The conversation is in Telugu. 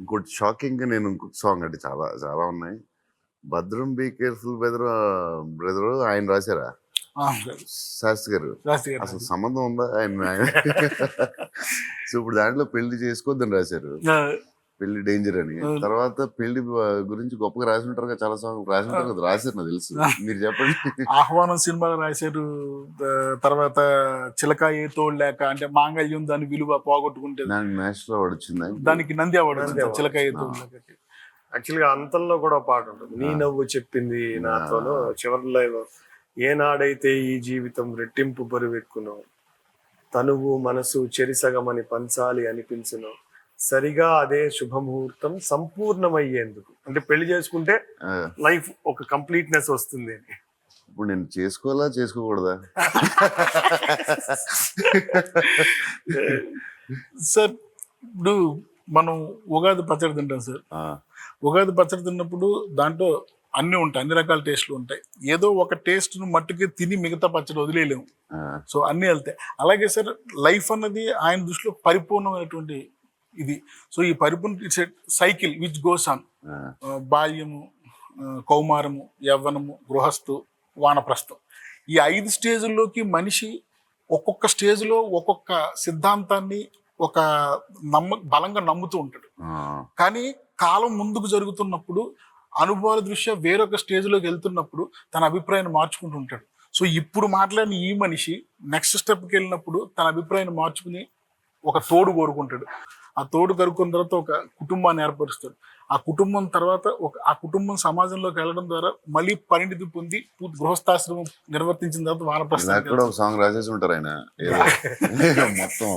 ఇంకోటి షాకింగ్ గా నేను ఇంకొక సాంగ్ అంటే చాలా చాలా ఉన్నాయి. భద్రం బీ కేర్ఫుల్ బ్రదర్ ఆయన రాశారా శాస్త్రి గారు? అసలు సంబంధం ఉందా ఆయన? సో ఇప్పుడు దాంట్లో పెళ్లి చేసుకోవద్దని రాశారు, పెళ్లి డేంజర్ అని. తర్వాత పెళ్లి గురించి గొప్పగా రాసి ఉంటారు కదా, చాలా సాంగ్ రాసి ఉంటారు కదా. రాశారు నాకు తెలుసు, మీరు చెప్పండి. ఆహ్వానం సినిమాలో రాశారు. తర్వాత చిలక ఏ తోడు లేక అంటే మాంగళ్యం దాని విలువ పోగొట్టుకుంటే దానికి నేషనల్ అవార్డు వచ్చింది, దానికి నంది అవార్డు వచ్చింది చిలక ఏ తోడు లేక. యాక్చువల్గా అంతంలో కూడా పాట ఉంటుంది, నీ నవ్వు చెప్పింది నాతోనో చివరిలో ఏనాడైతే ఈ జీవితం రెట్టింపు బరువెక్కునో తనువు మనసు చెరిసగమని పంచాలి అనిపించును సరిగా అదే శుభముహూర్తం సంపూర్ణమయ్యేందుకు. అంటే పెళ్లి చేసుకుంటే లైఫ్ ఒక కంప్లీట్నెస్ వస్తుంది అని. ఇప్పుడు నేను చేసుకోవాలా చేసుకోకూడదా? సార్ ఇప్పుడు మనం ఉగాది పచ్చడి తింటాం సార్. ఉగాది పచ్చడి తిన్నప్పుడు దాంట్లో అన్ని ఉంటాయి, అన్ని రకాల టేస్ట్లు ఉంటాయి. ఏదో ఒక టేస్ట్ ను మట్టుకి తిని మిగతా పచ్చడి వదిలేయలేము. సో అన్ని వెళ్తాయి. అలాగే సార్ లైఫ్ అన్నది ఆయన దృష్టిలో పరిపూర్ణమైనటువంటి ఇది. సో ఈ పరిపూర్ణ it's cycle which goes on. బాల్యము, కౌమారము, యవ్వనము, గృహస్థు, వానప్రస్థం. ఈ 5 స్టేజ్ల్లోకి మనిషి ఒక్కొక్క స్టేజ్లో ఒక్కొక్క సిద్ధాంతాన్ని ఒక బలంగా నమ్ముతూ ఉంటాడు. కానీ కాలం ముందుకు జరుగుతున్నప్పుడు అనుభవాల దృష్ట్యా వేరొక స్టేజ్లోకి వెళ్తున్నప్పుడు తన అభిప్రాయాన్ని మార్చుకుంటూ ఉంటాడు. సో ఇప్పుడు మాట్లాడిన ఈ మనిషి నెక్స్ట్ స్టెప్కి వెళ్ళినప్పుడు తన అభిప్రాయాన్ని మార్చుకుని ఒక తోడు కోరుకుంటాడు. ఆ తోడు కరుక్కున్న తర్వాత ఒక కుటుంబాన్ని ఏర్పరుస్తాడు. ఆ కుటుంబం తర్వాత ఆ కుటుంబం సమాజంలోకి వెళ్ళడం ద్వారా మళ్ళీ పరిణితి పొంది గృహస్థాశ్రమం నిర్వర్తించిన తర్వాత వానప్రస్థం సాంగ్ రాసేసి ఉంటారు ఆయన మొత్తం.